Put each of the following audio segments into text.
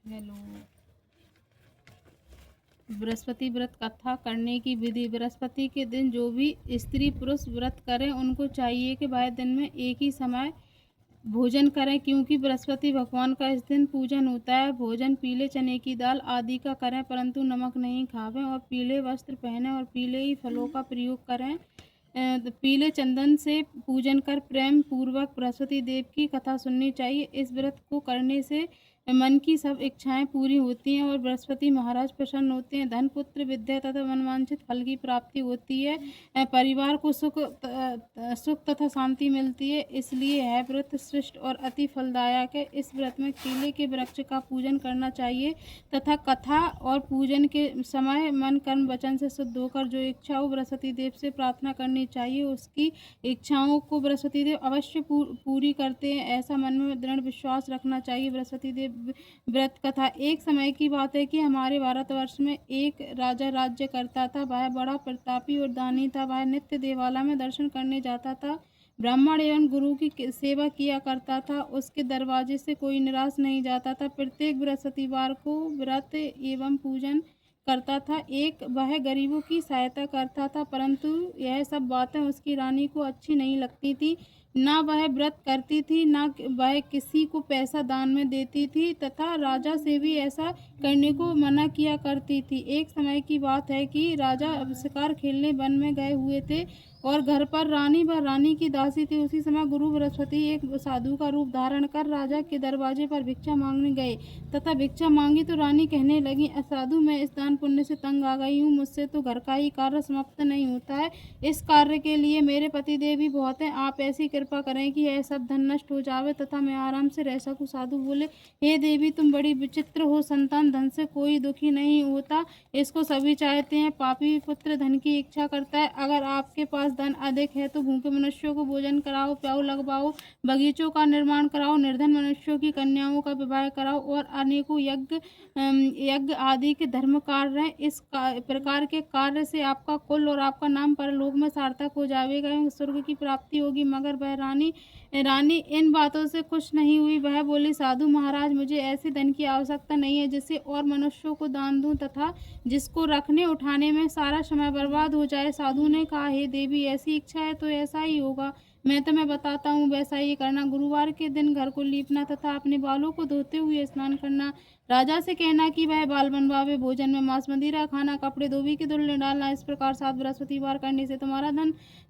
Hello. Brihaspati व्रत कथा करने की विधि। बृहस्पति के दिन जो भी स्त्री पुरुष व्रत करें उनको चाहिए कि वह दिन में एक ही समय भोजन करें, क्योंकि बृहस्पति भगवान का इस दिन पूजन होता है। भोजन पीले चने की दाल आदि का करें, परंतु नमक नहीं खावें, और पीले वस्त्र पहने और पीले ही फलों का प्रयोग करें। पीले चंदन से पूजन कर प्रेम पूर्वक बृहस्पति देव की कथा सुननी चाहिए। इस व्रत को करने से मन की सब इच्छाएं पूरी होती हैं और बृहस्पति महाराज प्रसन्न होते हैं। धन पुत्र विद्या तथा मनवांछित फल की प्राप्ति होती है। परिवार को सुख तथा शांति मिलती है। इसलिए यह व्रत श्रेष्ठ और अति फलदायक है। इस व्रत में केले के वृक्ष का पूजन करना चाहिए तथा कथा और पूजन के समय मन कर्म वचन से शुद्ध होकर जो इच्छा हो बृहस्पति देव से प्रार्थना करनी चाहिए। उसकी इच्छाओं को बृहस्पति देव अवश्य पूरी करते हैं, ऐसा मन में दृढ़ विश्वास रखना चाहिए। बृहस्पति देव व्रत कथा। एक समय की बात है कि हमारे भारतवर्ष में एक राजा राज्य करता था। वह बड़ा प्रतापी और दानी था। वह नित्य देवालय में दर्शन करने जाता था, ब्राह्मण एवं गुरु की सेवा किया करता था। उसके दरवाजे से कोई निराश नहीं जाता था। प्रत्येक बृहस्पतिवार को व्रत एवं पूजन करता था। एक वह गरीबों की सहायता करता था, परंतु यह सब बातें उसकी रानी को अच्छी नहीं लगती थी। ना वह व्रत करती थी, ना वह किसी को पैसा दान में देती थी, तथा राजा से भी ऐसा करने को मना किया करती थी। एक समय की बात है कि राजा शिकार खेलने वन में गए हुए थे और घर पर रानी व रानी की दासी थी। उसी समय गुरु बृहस्पति एक साधु का रूप धारण कर राजा के दरवाजे पर भिक्षा मांगने गए तथा भिक्षा मांगी तो रानी कहने लगी, साधु मैं इस दान पुण्य से तंग आ गई हूँ, मुझसे तो घर का ही कार्य समाप्त नहीं होता है। इस कार्य के लिए मेरे पति देव भी बहुत हैं। आप ऐसी कृपा करें कि यह सब धन नष्ट हो जावे तथा मैं आराम से रह सकूं। साधु बोले, हे देवी तुम बड़ी विचित्र हो। संतान धन से कोई दुखी नहीं होता, इसको सभी चाहते हैं। पापी पुत्र धन की इच्छा करता है। अगर आपके पास धन अधिक है तो भूखे मनुष्यों को भोजन कराओ, प्याऊ लगवाओ, बगीचों का निर्माण कराओ, निर्धन मनुष्यों की कन्याओं का विवाह कराओ और अनेकों यज्ञ आदि के धर्म कार्य हैं। इस प्रकार के कार्य से आपका कुल और आपका नाम परलोक में सार्थक हो जाएगा एवं स्वर्ग की प्राप्ति होगी। मगर वह रानी इन बातों से खुश नहीं हुई। वह बोली, साधु महाराज मुझे ऐसे धन की आवश्यकता नहीं है जिससे और मनुष्यों को दान दूं तथा जिसको रखने उठाने में सारा समय बर्बाद हो जाए। साधु ने कहा, हे देवी ऐसी इच्छा है तो ऐसा ही होगा। मैं तुम्हें बताता हूँ, वैसा ही करना। गुरुवार के दिन घर को लीपना तथा अपने बालों को धोते हुए स्नान करना। राजा से कहना कि वह बाल बनवावे, भोजन में मांस मदिरा खाना, कपड़े धोबी के धुलने डालना। इस प्रकार 7 बृहस्पतिवार करने से तुम्हारा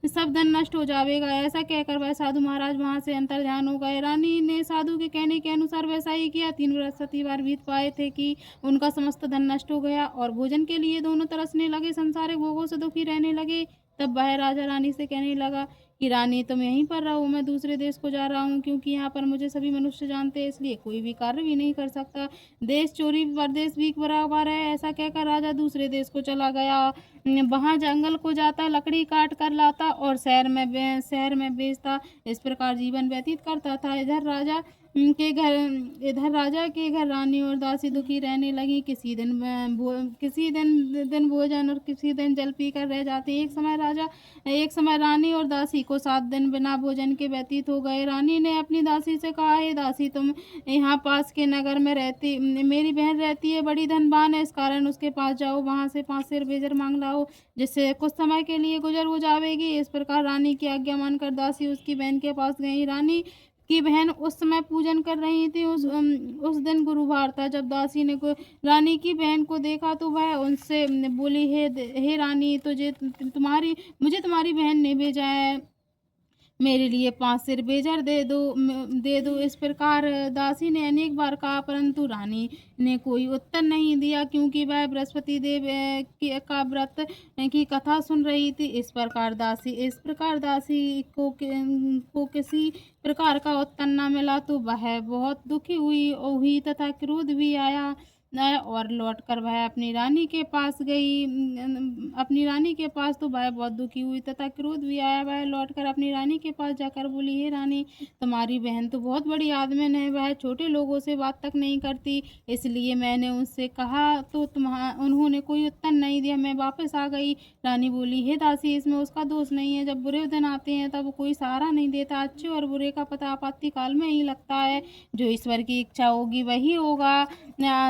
सब धन नष्ट हो जाएगा। ऐसा कहकर वह साधु महाराज वहां से अंतर ध्यान हो गए। रानी ने साधु के कहने के अनुसार वैसा ही किया। 3 बृहस्पतिवार बीत पाए थे कि उनका समस्त धन नष्ट हो गया और भोजन के लिए दोनों तरसने लगे, संसारिक भोगों से दुखी रहने लगे। तब वह राजा रानी से कहने लगा कि रानी तुम यहीं पर रहो, मैं दूसरे देश को जा रहा हूँ, क्योंकि यहाँ पर मुझे सभी मनुष्य जानते हैं, इसलिए कोई भी कार्य भी नहीं कर सकता। देश चोरी परदेश भीख बराबर है। ऐसा कहकर राजा दूसरे देश को चला गया। वहां जंगल को जाता, लकड़ी काट कर लाता और शहर में बेचता। इस प्रकार जीवन व्यतीत करता था। इधर राजा के घर रानी और दासी दुखी रहने लगी। किसी दिन भोजन और किसी दिन जल पीकर रह जाते। एक समय रानी और दासी को 7 दिन बिना भोजन के व्यतीत हो गए। रानी ने अपनी दासी से कहा, हे दासी तुम यहाँ पास के नगर में रहती, मेरी बहन रहती है, बड़ी धनवान है, इस कारण उसके पास जाओ, वहां से 5 सेर बेजर मांग लाओ, जिससे कुछ समय के लिए गुजर हो जाएगी। इस प्रकार रानी की आज्ञा मानकर दासी उसकी बहन के पास गई। रानी की बहन उस समय पूजन कर रही थी। उस दिन गुरुवार था। जब दासी ने रानी की बहन को देखा तो वह उनसे बोली, हे रानी, मुझे तुम्हारी बहन ने भेजा है, मेरे लिए 5 सिर बेजर दे दो। इस प्रकार दासी ने अनेक बार कहा, परंतु रानी ने कोई उत्तर नहीं दिया, क्योंकि वह बृहस्पति देव का व्रत की कथा सुन रही थी। इस प्रकार दासी को किसी प्रकार का उत्तर न मिला तो वह बहुत दुखी हुई तथा क्रोध भी आया। और लौटकर वह अपनी रानी के पास गई। अपनी रानी के पास तो वह बहुत दुखी हुई तथा क्रोध भी आया। वह लौटकर अपनी रानी के पास जाकर बोली, हे रानी, तुम्हारी बहन तो बहुत बड़ी आदमी है, वह छोटे लोगों से बात तक नहीं करती, इसलिए मैंने उनसे कहा तो उन्होंने कोई उत्तर नहीं दिया, मैं वापस आ गई। रानी बोली, हे दासी, इसमें उसका दोष नहीं है, जब बुरे दिन आते हैं तब कोई सहारा नहीं देता, अच्छे और बुरे का पता आपाती काल में ही लगता है, जो ईश्वर की इच्छा होगी वही होगा,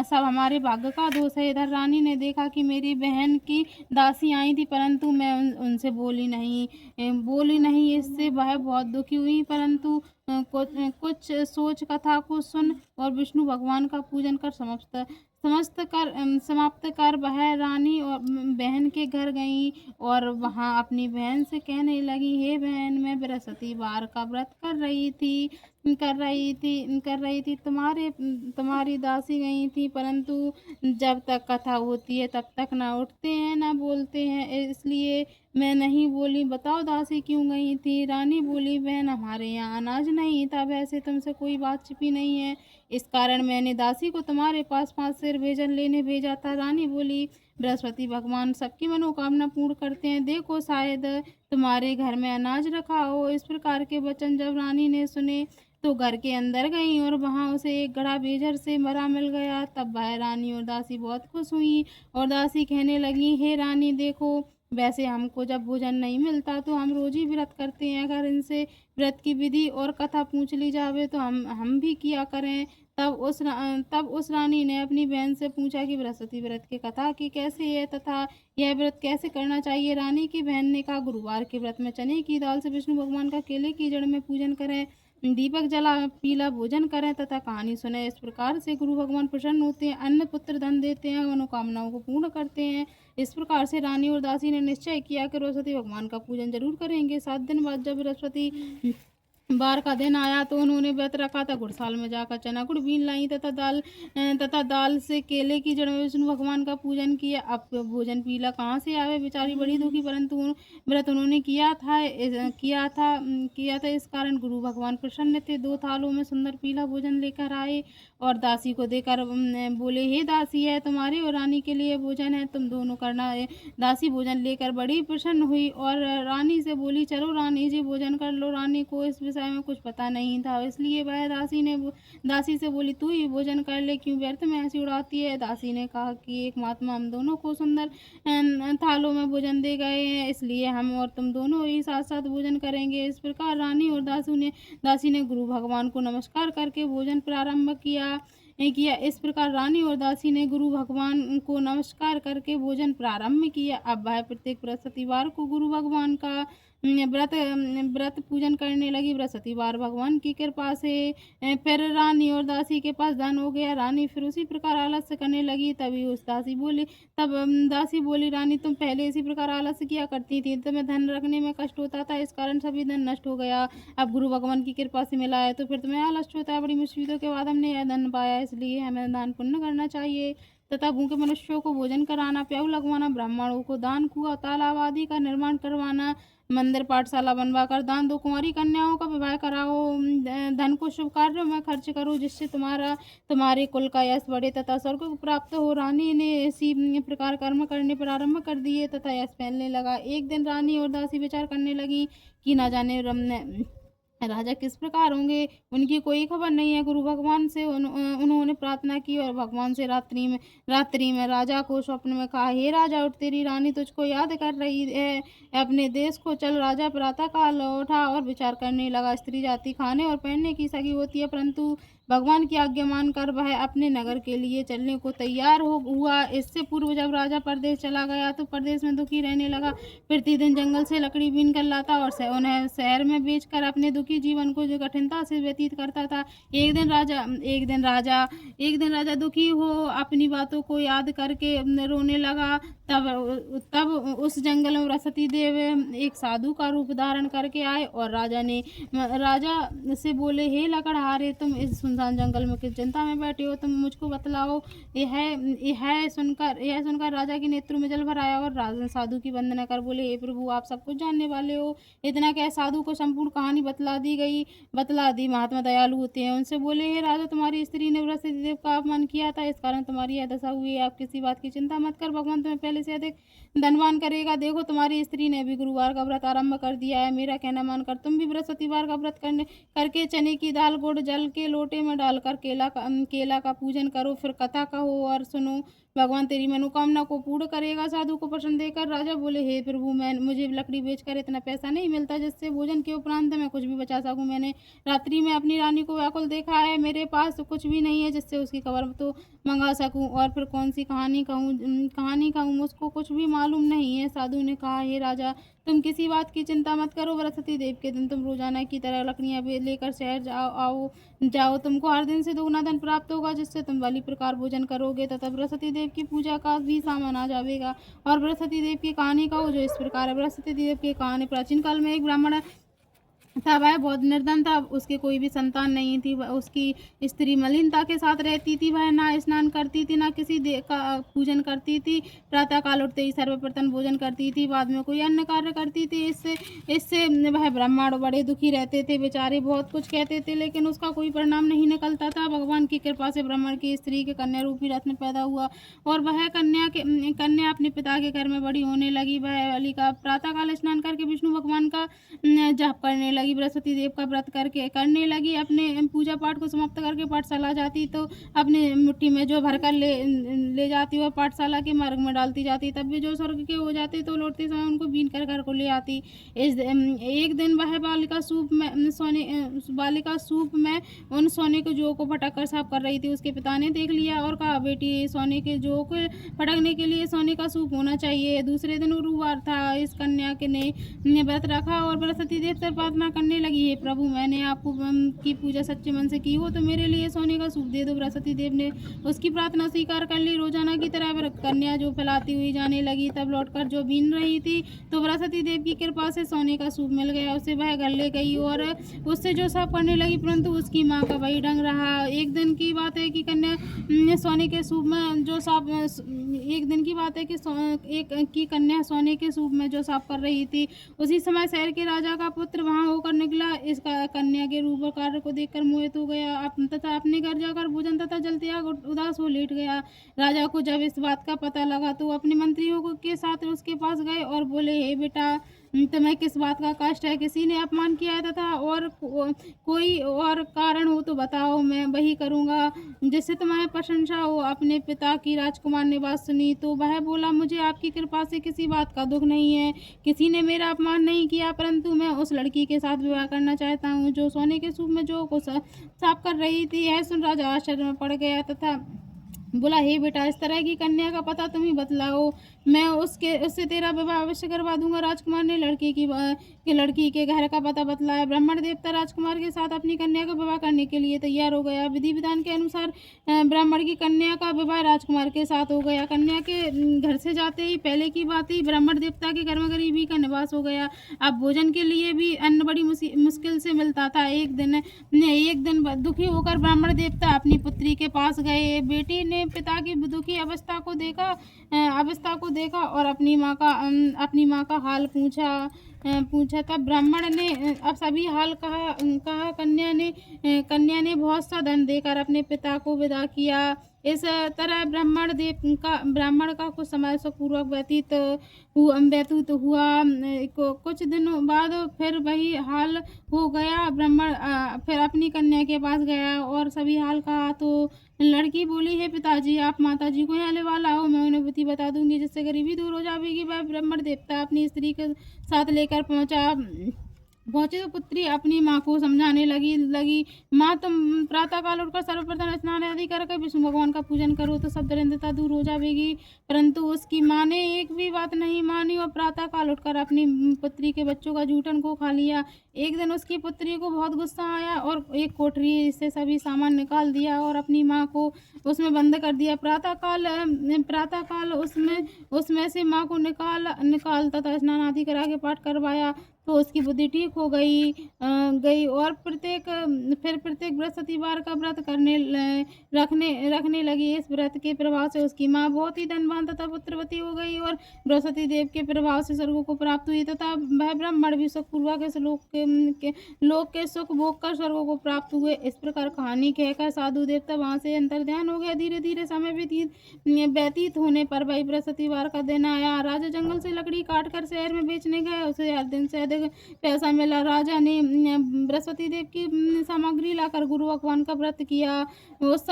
सब हमारे भाग्य का दोष है। इधर रानी ने देखा कि मेरी बहन की दासी आई थी, परंतु मैं उनसे बोली नहीं, इससे वह बहुत दुखी हुई। परंतु कुछ सोच कथा को सुन और विष्णु भगवान का पूजन कर समाप्त कर वह रानी और बहन के घर गई और वहां अपनी बहन से कहने लगी, हे बहन, मैं बृहस्पतिवार का व्रत कर रही थी, तुम्हारी दासी गई थी, परंतु जब तक कथा होती है तब तक ना उठते हैं ना बोलते हैं, इसलिए मैं नहीं बोली। बताओ दासी क्यों गई थी? रानी बोली, बहन, हमारे यहाँ अनाज नहीं था, वैसे तुमसे कोई बात छिपी नहीं है, इस कारण मैंने दासी को तुम्हारे पास 5 सेर भोजन लेने भेजा था। रानी बोली, बृहस्पति भगवान सबकी मनोकामना पूर्ण करते हैं, देखो शायद तुम्हारे घर में अनाज रखा हो। इस प्रकार के वचन जब रानी ने सुने तो घर के अंदर गई और वहां उसे एक गड़ा बेजर से मरा मिल गया। तब वह रानी और दासी बहुत खुश हुई और दासी कहने लगी, हे रानी, देखो, वैसे हमको जब भोजन नहीं मिलता तो हम रोज ही व्रत करते हैं, अगर इनसे व्रत की विधि और कथा पूछ ली जावे तो हम भी किया करें। तब उस रानी ने अपनी बहन से पूछा कि बृहस्पति व्रत की कथा की कैसे है तथा यह व्रत कैसे करना चाहिए। रानी की बहन ने कहा, गुरुवार के व्रत में चने की दाल से विष्णु भगवान का केले की जड़ में पूजन करें, दीपक जला, पीला भोजन करें तथा कहानी सुने। इस प्रकार से गुरु भगवान प्रसन्न होते हैं, अन्न पुत्र धन देते हैं, मनोकामनाओं को पूर्ण करते हैं। इस प्रकार से रानी और दासी ने निश्चय किया कि बृहस्पति भगवान का पूजन जरूर करेंगे। 7 दिन बाद जब बृहस्पति बार का दिन आया तो उन्होंने व्रत रखा था, गुड़साल में जाकर चना गुड़ बीन लाई तथा दाल से केले की जड़ में विष्णु भगवान का पूजन किया। अब भोजन पीला कहाँ से आवे, बेचारी बड़ी दुखी, परंतु व्रत उन्होंने किया था, इस कारण गुरु भगवान प्रसन्न थे। 2 थालों में सुंदर पीला भोजन लेकर आए और दासी को देकर बोले, हे दासी, है तुम्हारे और रानी के लिए भोजन है, तुम दोनों करना है। दासी भोजन लेकर बड़ी प्रसन्न हुई और रानी से बोली, चलो रानी जी भोजन कर लो। रानी को इस विषय में कुछ पता नहीं था, इसलिए वह दासी से बोली, तू ही भोजन कर ले, क्यों व्यर्थ में हंसी उड़ाती है। दासी ने कहा कि एक महात्मा हम दोनों को सुंदर थालों में भोजन दे गए हैं, इसलिए हम और तुम दोनों ही साथ साथ भोजन करेंगे। इस प्रकार रानी और दासी ने गुरु भगवान को नमस्कार करके भोजन प्रारंभ किया। इस प्रकार रानी और दासी ने गुरु भगवान को नमस्कार करके भोजन प्रारंभ किया। अब वह प्रत्येक बृहस्पतिवार को गुरु भगवान का व्रत पूजन करने लगी। बृहस्पतिवार भगवान की कृपा से फिर रानी और दासी के पास धन हो गया। रानी फिर उसी प्रकार आलस्य करने लगी। तब दासी बोली, रानी, तुम पहले इसी प्रकार आलस्य किया करती थी, तुम्हें धन रखने में कष्ट होता था, इस कारण सभी धन नष्ट हो गया। अब गुरु भगवान की कृपा से मिला है तो फिर तुम्हें आलस्य होता है। बड़ी मुसीबतों के बाद हमने यह धन पाया, इसलिए हमें दान पुण्य करना चाहिए तथा भूखे मनुष्यों को भोजन कराना, प्याऊ लगवाना, ब्राह्मणों को दान, कुआं, तालाब आदि का निर्माण करवाना, मंदिर पाठशाला बनवाकर दान दो, कुंवारी कन्याओं का विवाह कराओ, धन को शुभ कार्यों में खर्च करो, जिससे तुम्हारे कुल का यश बढ़े तथा स्वर्ग को प्राप्त हो। रानी ने इसी प्रकार कर्म करने प्रारंभ कर दिए तथा यश फैलने लगा। एक दिन रानी और दासी विचार करने लगी कि न जाने राजा किस प्रकार होंगे, उनकी कोई खबर नहीं है। गुरु भगवान से उन्होंने प्रार्थना की और भगवान से रात्रि में राजा को स्वप्न में कहा, हे राजा, उठ, तेरी रानी तुझको याद कर रही है, अपने देश को चल। राजा प्रातः काल उठा और विचार करने लगा। स्त्री जाति खाने और पहनने की सगी होती है, परंतु भगवान की आज्ञा मानकर वह अपने नगर के लिए चलने को तैयार हुआ। इससे पूर्व जब राजा परदेश चला गया तो परदेश में दुखी रहने लगा। प्रतिदिन जंगल से लकड़ी बीन कर लाता और उन्हें शहर में बेचकर अपने दुखी जीवन को जो कठिनता से व्यतीत करता था। एक दिन राजा दुखी हो अपनी बातों को याद करके रोने लगा। तब उस जंगल में बृहस्पति देव एक साधु का रूप धारण करके आए और राजा से बोले, हे लकड़हारे, तुम इस सुनसान जंगल में किस चिंता में बैठे हो, तुम मुझको बतलाओ। यह सुनकर राजा के नेत्रों में जल भर आया और राजा साधु की वंदना कर बोले, हे प्रभु, आप सब कुछ जानने वाले हो, इतना क्या। साधु को संपूर्ण कहानी बतला दी गई, बतला दी। महात्मा दयालु होते हैं। उनसे बोले, हे राजा, तुम्हारी स्त्री ने बृहस्पति देव का अपमान किया था, इस कारण तुम्हारी यह दशा हुई है। आप किसी बात की चिंता मत कर, भगवान तुम्हें पहले से अधिक धनवान करेगा। देखो, तुम्हारी स्त्री ने भी गुरुवार का व्रत आरंभ कर दिया है। मेरा कहना मानकर तुम भी बृहस्पतिवार का व्रत करके चने की दाल गुड़ जल के लोटे में डालकर केला का पूजन करो, फिर कथा कहो और सुनो। भगवान तेरी मनोकामना को पूर्ण करेगा। साधु को प्रश्न देकर राजा बोले, हे प्रभु, मुझे लकड़ी बेचकर इतना पैसा नहीं मिलता जिससे भोजन के उपरांत मैं कुछ भी बचा सकूं। मैंने रात्रि में अपनी रानी को व्याकुल देखा है। मेरे पास तो कुछ भी नहीं है जिससे उसकी खबर तो मंगा सकूं, और फिर कौन सी कहानी कहूँ, मुझको कुछ भी मालूम नहीं है। साधु ने कहा, हे राजा, तुम किसी बात की चिंता मत करो। बृहस्पति देव के दिन तुम रोजाना की तरह लकड़ियां लेकर शहर जाओ। तुमको हर दिन से दोगुना धन प्राप्त होगा, जिससे तुम भली प्रकार भोजन करोगे तथा बृहस्पति देव की पूजा का भी सामान आ जाएगा। और बृहस्पति देव की कहानी कहो जो इस प्रकार है। बृहस्पति देव की कहानी। प्राचीन काल में एक ब्राह्मण था, वह बहुत निर्धन था, उसके कोई भी संतान नहीं थी। उसकी स्त्री मलिनता के साथ रहती थी। वह ना स्नान करती थी, ना किसी देव का पूजन करती थी। प्रातः काल उठते ही सर्वप्रथम भोजन करती थी, बाद में कोई अन्य कार्य करती थी। इससे वह ब्राह्मण बड़े दुखी रहते थे। बेचारे बहुत कुछ कहते थे, लेकिन उसका कोई परिणाम नहीं निकलता था। भगवान की कृपा से ब्राह्मण की स्त्री के कन्या रूपी रत्न पैदा हुआ, और वह कन्या अपने पिता के घर में बड़ी होने लगी। वह बालिका प्रातः काल स्नान करके विष्णु भगवान का जाप करने लगी, बृहस्पति देव का व्रत करने लगी। अपने पूजा पाठ को समाप्त करके पाठशाला जाती तो अपने मुट्ठी में जो भरकर ले जाती और पाठशाला के मार्ग में डालती जाती। तब भी जो स्वर्ग के हो जाते तो लौटते समय उनको बीन कर घर को ले आती। एक दिन वह बालिका सूप में उन सोने के जौ को फटक कर साफ कर रही थी। उसके पिता ने देख लिया और कहा, बेटी, सोने के जौ को फटकने के लिए सोने का सूप होना चाहिए। दूसरे दिन गुरुवार था। इस कन्या के ने व्रत रखा और बृहस्पति देव से प्रार्थना करने लगी, हे प्रभु, मैंने आपको की पूजा सच्चे मन से की हो तो मेरे लिए सोने का सूप दे दो। बृहस्पति देव ने उसकी प्रार्थना स्वीकार कर ली। रोजाना की तरह कन्या जो फैलाती हुई जाने लगी। तब लौटकर जो बीन रही थी तो बृहस्पति देव की कृपा से सोने का सूप मिल गया। उसे वह घर ले गई और उससे जो साफ करने लगी, परंतु उसकी माँ का वही ढंग रहा। एक दिन की बात है कि कन्या सोने के सूप में जो साफ एक दिन की बात है कि कन्या सोने के सूप में जो साफ कर रही थी, उसी समय शहर के राजा का पुत्र वहां होकर निकला। इस कन्या के रूप और कार्य को देखकर मोहित हो गया तथा अपने घर जाकर भोजन तथा जलते आग उदास हो लेट गया। राजा को जब इस बात का पता लगा तो अपने मंत्रियों के साथ उसके पास गए और बोले, हे बेटा, तुम्हें किस बात का कष्ट है? किसी ने अपमान किया है तथा और कोई और कारण हो तो बताओ, मैं वही करूंगा जिससे तुम्हारी प्रशंसा हो। अपने पिता की राजकुमार ने बात सुनी तो वह बोला, मुझे आपकी कृपा से किसी बात का दुख नहीं है। किसी ने मेरा अपमान नहीं किया, परंतु मैं उस लड़की के साथ विवाह करना चाहता हूँ जो सोने के सूप में जो को साफ कर रही थी। यह सुन राजा आश्चर्य में पड़ गया तथा बोला, हे बेटा, इस तरह की कन्या का पता तुम ही बतलाओ, मैं उससे तेरा विवाह अवश्य करवा दूंगा। राजकुमार ने लड़की के घर का पता बतलाया। ब्राह्मण देवता राजकुमार के साथ अपनी कन्या का विवाह करने के लिए तैयार हो गया। विधि विधान के अनुसार ब्राह्मण की कन्या का विवाह राजकुमार के साथ हो गया। कन्या के घर से जाते ही पहले की बात ही ब्राह्मण देवता के घर में गरीबी का निवास हो गया। अब भोजन के लिए भी अन्न बड़ी मुश्किल से मिलता था। एक दिन दुखी होकर ब्राह्मण देवता अपनी पुत्री के पास गए। बेटी ने पिता की दुखी अवस्था को देखा और अपनी माँ का हाल पूछा। तब ब्राह्मण ने अब सभी हाल कहा। कन्या ने बहुत सा धन देकर अपने पिता को विदा किया। इस तरह ब्राह्मण का कुछ समय सुखपूर्वक व्यतीत हुआ। कुछ दिनों बाद फिर वही हाल हो गया। ब्राह्मण फिर अपनी कन्या के पास गया और सभी हाल कहा तो लड़की बोली, हे पिताजी, आप माताजी को यहाँ ले वाला हो, मैं उन्हें बुद्धि बता दूंगी जिससे गरीबी दूर हो जाएगी। वह ब्राह्मण देवता अपनी स्त्री के साथ लेकर पहुंचे तो पुत्री अपनी माँ को समझाने लगी, माँ, तुम प्रातः काल उठकर सर्वप्रथम स्नान आदि करके विष्णु भगवान का पूजन करो तो सब दरिद्रता दूर हो जाएगी। परंतु उसकी माँ ने एक भी बात नहीं मानी और प्रातः काल उठकर अपनी पुत्री के बच्चों का जूठन को खा लिया। एक दिन उसकी पुत्री को बहुत गुस्सा आया और एक कोठरी से सभी सामान निकाल दिया और अपनी माँ को उसमें बंद कर दिया। प्रातः काल उसमें से माँ को निकाल तथा स्नान आदि करा के पाठ करवाया तो उसकी बुद्धि ठीक हो गई और प्रत्येक बृहस्पतिवार का व्रत रखने लगी। इस व्रत के प्रभाव से उसकी माँ बहुत ही धनवान तथा पुत्रवती हो गई और बृहस्पति देव के प्रभाव से स्वर्ग को प्राप्त हुई तथा वह ब्राह्मण भी सुखपूर्वक इस लोक लोक के सुख भोग कर स्वर्ग को प्राप्त हुए। इस प्रकार कहानी कहकर साधु देवता वहां से अंतर्ध्यान हो गया। धीरे धीरे समय व्यतीत होने पर भाई बृहस्पतिवार का दिन आया। राजा जंगल से लकड़ी काट कर शहर में बेचने गए। उसे हर दिन से अधिक पैसा मिला। राजा ने बृहस्पति देव की सामग्री लाकर गुरु भगवान का व्रत किया। उस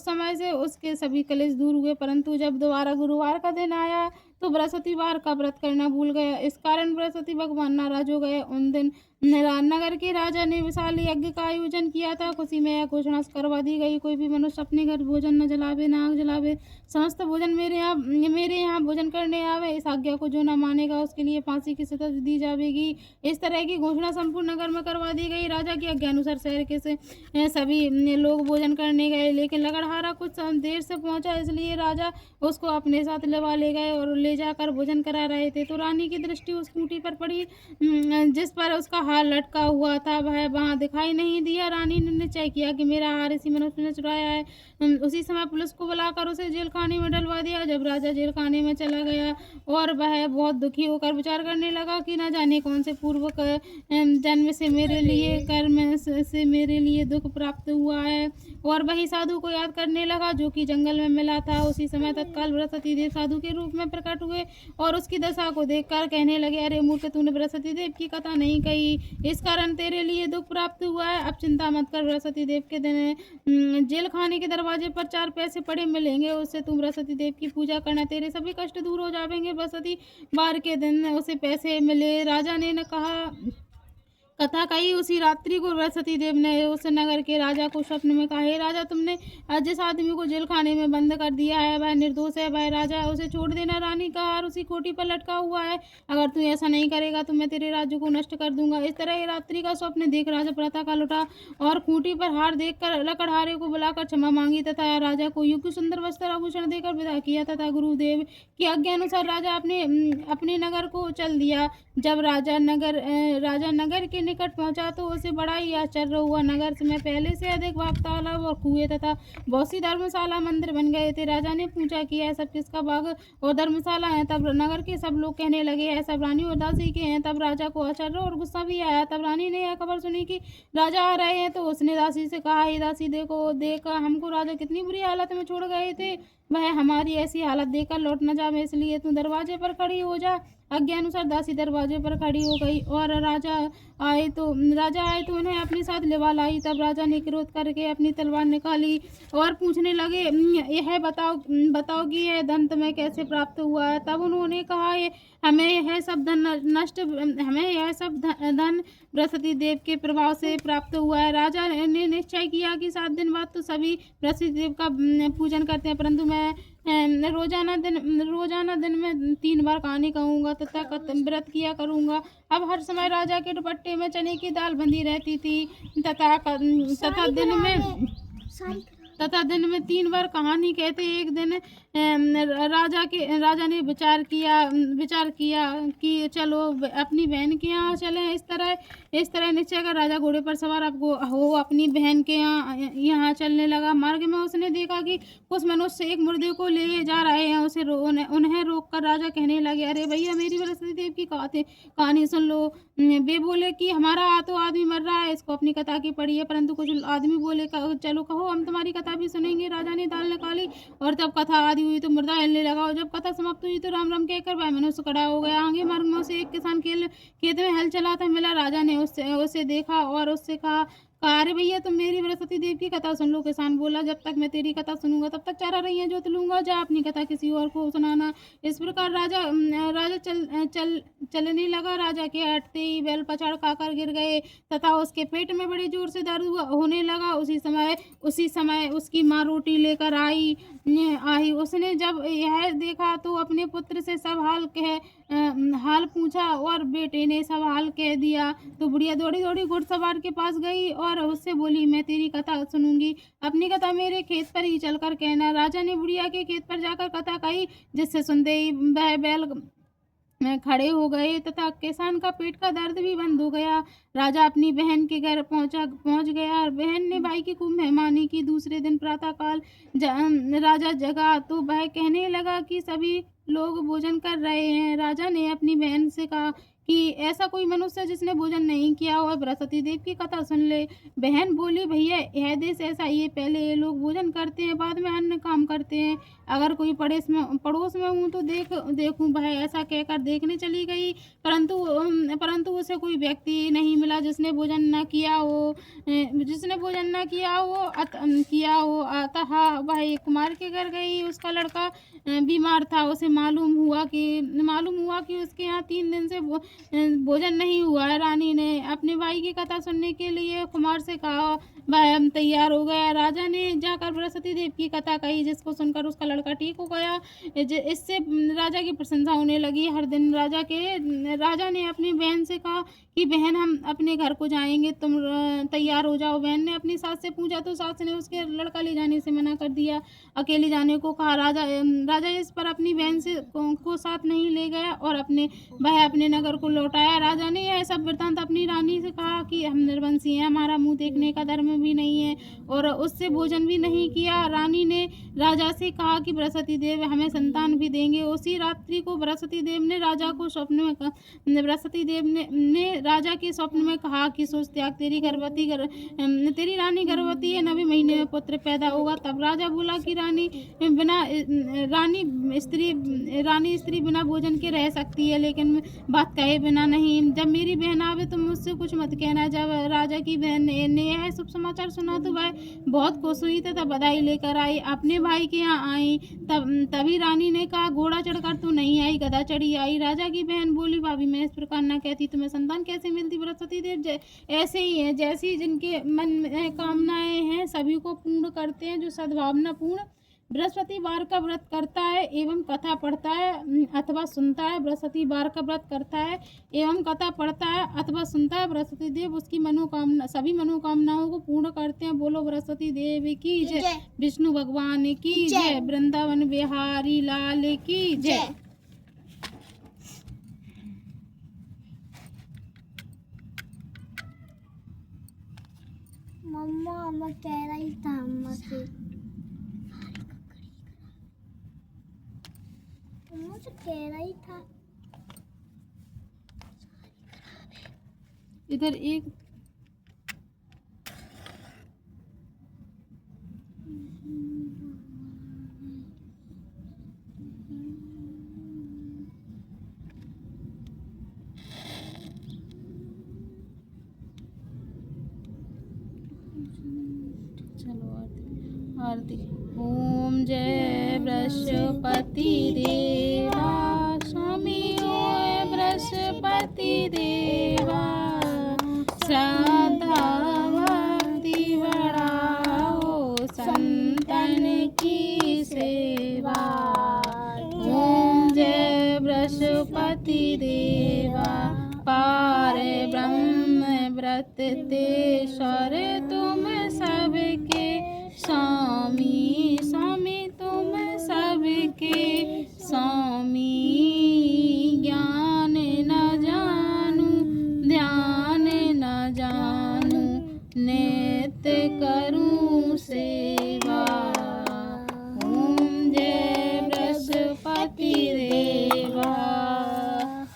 समय से उसके सभी कलेश दूर हुए, परंतु जब दोबारा गुरुवार का दिन आया तो बृहस्पतिवार का व्रत करना भूल गया। इस कारण बृहस्पति भगवान नाराज हो गए। उन दिन नगर के राजा ने विशाल यज्ञ का आयोजन किया था। खुशी में यह घोषणा करवा दी गई, कोई भी मनुष्य अपने घर भोजन न जलावे, न आग जलावे। समस्त भोजन मेरे यहाँ भोजन करने आवे। इस आज्ञा को जो न मानेगा उसके लिए फांसी की सजा दी जाएगी। इस तरह की घोषणा संपूर्ण नगर में करवा दी गई। राजा की आज्ञा अनुसार शहर के सभी लोग भोजन करने गए, लेकिन लकड़हारा कुछ देर से पहुंचा, इसलिए राजा उसको अपने साथ ले गए और ले जाकर भोजन करा रहे थे। तो रानी की दृष्टि उस खूंटी पर पड़ी जिस पर उसका हार लटका हुआ था। वह वहां दिखाई नहीं दिया। रानी ने निश्चय किया कि मेरा हार इसी मनुष्य ने चुराया है। उसी समय पुलिस को बुलाकर उसे जेल खाने में डलवा दिया। जब राजा जेल खाने में चला गया और वह बहुत दुखी होकर विचार करने लगा कि न जाने कौन से पूर्व जन्म से मेरे लिए कर्म से मेरे लिए दुख प्राप्त हुआ है, और वही साधु को याद करने लगा जो कि जंगल में मिला था। उसी समय तत्काल बृहस्पति देव साधु के रूप में प्रकट हुए और उसकी दशा को देखकर कहने लगे, अरे मूर्ख, तूने बृहस्पति देव की कथा नहीं कही, इस कारण तेरे लिए दुख प्राप्त हुआ है। अब चिंता मत कर, बृहस्पति देव के दिन जेल खाने के दरवाजे पर 4 पैसे पड़े मिलेंगे, उससे तुम बृहस्पति देव की पूजा करना, तेरे सभी कष्ट दूर हो जाएंगे। बृहस्पति वार के दिन उसे पैसे मिले। राजा ने न कहा कथा कही। उसी रात्रि को बृहस्पति देव ने उस नगर के राजा को स्वप्न में कहा, हे राजा, तुमने जिस आदमी को जेल खाने में बंद कर दिया है वह निर्दोष है, वह राजा है, उसे छोड़ देना। रानी का हार उसी कोठी पर लटका हुआ है। अगर तू ऐसा नहीं करेगा तो मैं तेरे राज्य को नष्ट कर दूंगा। इस तरह रात्रि का स्वप्न देख राजा प्रातःकाल उठा और खूंटी पर हार देखकर लकड़हारे को बुलाकर क्षमा मांगी तथा राजा को युक्त सुंदर वस्त्र आभूषण देकर विदा किया तथा गुरुदेव की आज्ञा अनुसार राजा अपने नगर को चल दिया। जब राजा नगर के निकट पहुंचा तो उसे बड़ा ही आश्चर्य हुआ। नगर में पहले से अधिक बाग, तालाब और कुएं तथा बहुत सी धर्मशाला मंदिर बन गए थे। राजा ने पूछा कि यह सब किसका बाग और धर्मशाला है। तब नगर के सब लोग कहने लगे, यह सब रानी और दासी के हैं। तब राजा को आश्चर्य और गुस्सा भी आया। तब रानी ने यह खबर सुनी कि राजा आ रहे हैं तो उसने दासी से कहा, हे दासी, देख हमको राजा कितनी बुरी हालत में छोड़ गए थे, वह हमारी ऐसी हालत देखकर लौट न जावे, इसलिए तू दरवाजे पर खड़ी हो जा। आज्ञा अनुसार दासी दरवाजे पर खड़ी हो गई और राजा आए तो उन्हें अपने साथ लेवा लाई। तब राजा ने क्रोध करके अपनी तलवार निकाली और पूछने लगे, यह बताओ कि यह धन तुम्हें कैसे प्राप्त हुआ है। तब उन्होंने कहा, हमें यह सब धन बृहस्पति देव के प्रभाव से प्राप्त हुआ है। राजा ने निश्चय किया कि 7 दिन बाद तो सभी बृहस्पति देव का पूजन करते हैं, परंतु मैं रोजाना दिन में 3 बार कहानी कहूँगा तथा व्रत किया करूँगा। अब हर समय राजा के दुपट्टे में चने की दाल बंधी रहती थी तथा दिन में 3 बार कहानी कहते। एक दिन राजा ने विचार किया कि चलो अपनी बहन के यहाँ चलें। इस तरह निश्चय कर राजा घोड़े पर सवार अपनी बहन के यहाँ चलने लगा। मार्ग में उसने देखा कि कुछ मनुष्य एक मुर्दे को ले जा रहे हैं। उन्हें रोककर राजा कहने लगे, अरे भैया, मेरी बृहस्पति देव की कहानी सुन लो। वे बोले कि हमारा तो आदमी मर रहा है, इसको अपनी कथा की पड़ी है। परंतु कुछ आदमी बोले, चलो कहो, हम तुम्हारी कथा भी सुनेंगे। राजा ने दाल निकाली और जब कथा आदि हुई तो मुर्दा हिलने लगा और जब कथा समाप्त हुई तो राम राम कहकर वह मनुष्य खड़ा हो गया। आगे मार्ग में से एक किसान खेत में हल चलाता मिला। राजा ने उसे देखा और उससे कहा, अरे भैया, तुम मेरी बृहस्पति देव की कथा सुन लो। किसान बोला, जब तक मैं तेरी कथा सुनूंगा तब तक चारा रही जोत लूंगा, जा अपनी कथा किसी और को सुनाना। इस प्रकार राजा चलने लगा। राजा के हटते ही बैल पछाड़ खाकर गिर गए तथा उसके पेट में बड़ी जोर से दर्द होने लगा। उसी समय उसकी माँ रोटी लेकर आई। उसने जब यह देखा तो अपने पुत्र से सब हाल पूछा और बेटे ने सब हाल कह दिया। तो बुढ़िया दौड़ी दौड़ी घुड़सवार के पास गई और उससे बोली, मैं तेरी कथा सुनूंगी, अपनी कथा मेरे खेत पर ही चलकर कहना। राजा ने बुढ़िया के खेत पर जाकर कथा कही, जिससे सुनते ही वह बैल खड़े हो गए तथा किसान का पेट का दर्द भी बंद हो गया। राजा अपनी बहन के घर पहुंच गया और बहन ने भाई की खूब मेहमानी की। दूसरे दिन प्रातःकाल राजा जगा तो वह कहने लगा कि सभी लोग भोजन कर रहे हैं। राजा ने अपनी बहन से कहा कि ऐसा कोई मनुष्य जिसने भोजन नहीं किया हो और बृहस्पति देव की कथा सुन ले। बहन बोली, भैया यह देश ऐसा ही है, पहले ये लोग भोजन करते हैं, बाद में अन्य काम करते हैं। अगर कोई पड़ोस में हूँ तो देखूं। वह ऐसा कहकर देखने चली गई, परंतु उसे कोई व्यक्ति नहीं मिला जिसने भोजन न किया हो। किया हो। अतः वह एक कुमार के घर गई। उसका लड़का बीमार था। उसे मालूम हुआ कि उसके यहाँ 3 दिन से भोजन नहीं हुआ है। रानी ने अपने भाई की कथा सुनने के लिए कुमार से कहा। वह तैयार हो गया। राजा ने जाकर बृहस्पति देव की कथा कही, जिसको सुनकर उसका लड़का ठीक हो गया। इससे राजा की प्रशंसा होने लगी। हर दिन राजा ने अपनी बहन से कहा कि बहन, हम अपने घर को जाएंगे, तुम तैयार हो जाओ। बहन ने अपनी सास से पूछा तो सास ने उसके लड़का ले जाने से मना कर दिया, अकेले जाने को कहा। राजा इस पर अपनी बहन को साथ नहीं ले गया और वह अपने नगर को लौटाया। राजा ने यह सब वृत्तांत अपनी रानी से कहा कि हम निर्वंशी हैं, हमारा मुंह देखने का धर्म भी नहीं है और उससे भोजन भी नहीं किया। रानी ने राजा से कहा कि बृहस्पति देव हमें संतान भी देंगे। उसी रात्रि को बृहस्पति देव ने राजा के स्वप्न में कहा कि सोच त्याग, तेरी रानी गर्भवती है, 9वें महीने में पुत्र पैदा होगा। तब राजा बोला कि रानी स्त्री बिना भोजन के रह सकती है, लेकिन बात कहे बिना नहीं। जब मेरी बहन आवे तो मुझसे कुछ मत कहना। जब राजा की बहन ने यह शुभ समाचार सुना तो वह बहुत खुश हुई तथा बधाई लेकर आई, अपने भाई के यहाँ आई। तभी रानी ने कहा, घोड़ा चढ़कर तो नहीं आई, गधा चढ़ी आई। राजा की बहन बोली, भाभी मैं इस प्रकार न कहती, तुम्हें संतान कैसे मिलती? बृहस्पति देव ऐसे ही है, जैसी जिनके मन में कामनाएं हैं सभी को पूर्ण करते हैं। जो सद्भावना पूर्ण बृहस्पतिवार का व्रत करता है एवं कथा पढ़ता है अथवा सुनता है, बृहस्पतिवार का व्रत करता है एवं कथा पढ़ता है अथवा सुनता है, बृहस्पति देव उसकी सभी मनोकामनाओं को पूर्ण करते हैं। बोलो बृहस्पति देव की जय, विष्णु भगवान की जय, वृंदावन बिहारी लाल की जय। मम्मा मैं कह रही था मम्मा से कह रही था इधर एक आरती। ओम जय बृहस्पति देवा, स्वामी ओए बृहस्पति देवा, श्रद्धा भक्ति बढ़ाओ, संतन की सेवा। ओम जय बृहस्पति देवा, पार ब्रह्म व्रत तेश्वर तुम सबके स्वामी, स्वामी तुम सबके स्वामी। ज्ञान न जानू, ध्यान न जानू, नित्य करूं सेवा। ओम जय बृहस्पति देवा,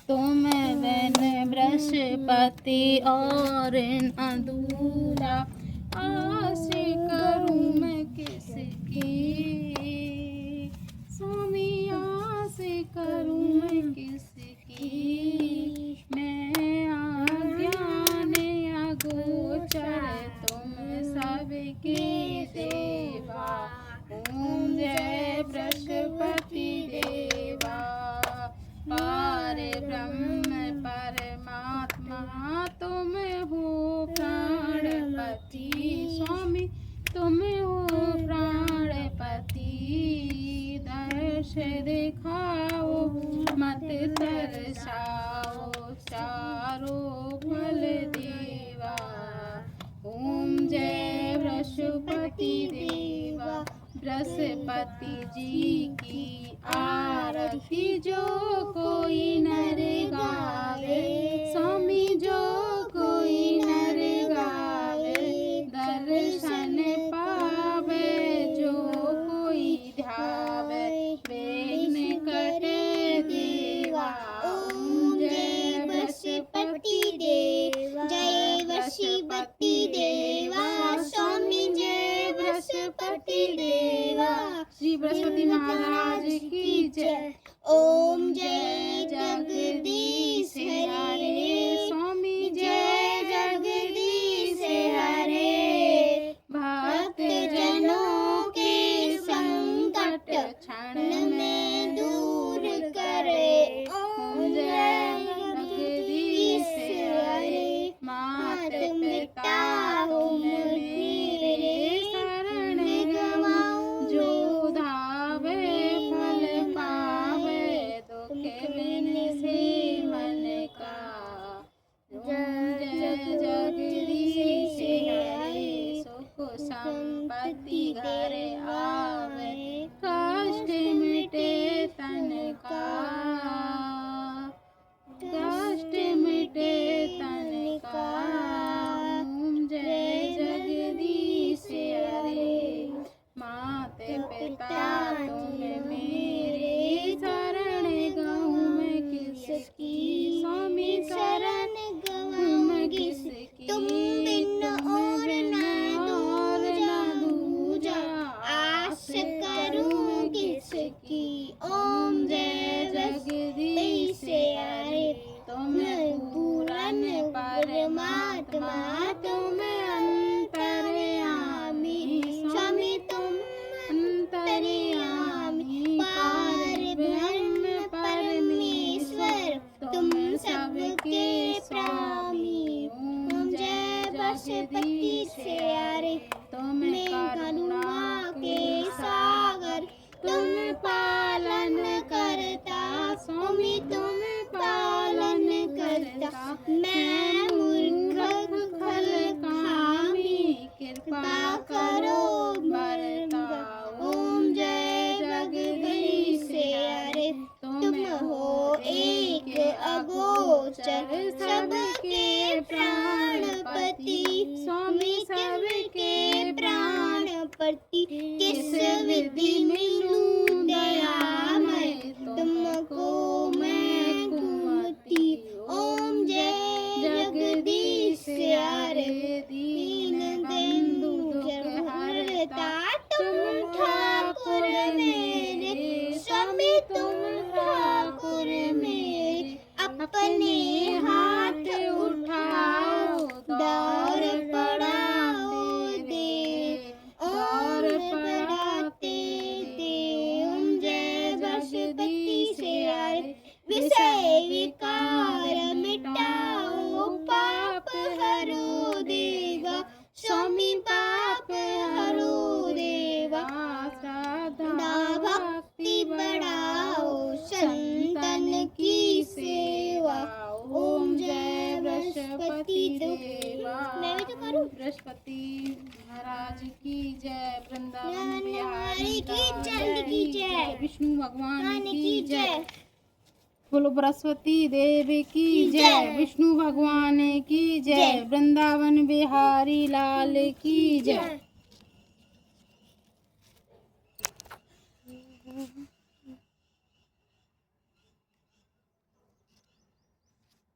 तुम बिन बृहस्पति और न दूजा, आस करूं मैं किसकी? स्वामी आस करूं मैं किसकी? मैं अज्ञान अगोचर, तुम सबके देवा। ओम जय बृहस्पति देवा, पार ब्रह्म परमात्मा तुम हो प्राणपति, स्वामी तुम हो प्राणपति। दर्श दिखाओ मत तरसाओ, चारों फल देवा। ओम जय बृहस्पति देवा, बृहस्पति जी की आरती जो कोई नर गावे, स्वामी जो कोई नर गावे, दर्शन पावे जो कोई ध्यावे, विघ्न कटे देवा। ओम जय बृहस्पति देवा श्री बृहस्पति महाराज की जय। ओम जय जगदीश हरे स्वामी जय जगदीश हरे भक्त जनों के संकट क्षण में दूर करे। ओम जय जगदीश हरे मात पिता तुम मेरे शरण गवाऊं जो धावे फल पावे दुख बिन से मन का। जय जगदीश हरे सुख संपत्ति घर आवे कष्ट मिटे तन का। कष्ट मिटे तन का। ओम जय जगदीश हरे मात पिता तुम मेरे शरण गहूँ मैं किसकी। स्वामी शरण गहूँ मैं किसकी। तुम बिन और ना दूजा आस करूं किसकी। ओम जय जगदीश हरे तुम पूरन परमात्मा तुम अंतर्यामी। स्वामी तुम अंतर्यामी पार ब्रह्म परमेश्वर तुम सबके स्वामी। ओम जय बृहस्पति हरे तुम करुणा के सागर तुम पालन करता। स्वामी तुम पालन करता। मैं मूर्ख खल कामी कृपा करो बरता। ओम जय जगदीश हरे तुम हो एक अगोचर सबके प्राणपति। स्वामी सबके प्राणपति किस विधि मिलूं दयामय तुमको मैं कुमति। ओम जय जगदीश हरे दीन बंधु दुख हरता तुम ठाकुर मेरे। स्वामी तुम ठाकुर मेरे अपने हाथ उठाओ दौर पड़ाओ दे और पड़ाते दे। ओम जय बृहस्पति हरे विषय विकार मिटाओ पाप हरो देवा। स्वामी पाप हरो देवा श्रद्धा भक्ति बढ़ाओ संतन की सेवा। ओम जय बृहस्पति देवा। मैं भी तो करूं। बृहस्पति महाराज की जय। वृंदावन बिहारी बिहारी की चंद की जय। विष्णु भगवान की की जय। जय। बोलो बृहस्पति देव की जय। विष्णु भगवान की जय। वृंदावन बिहारी लाल की जय।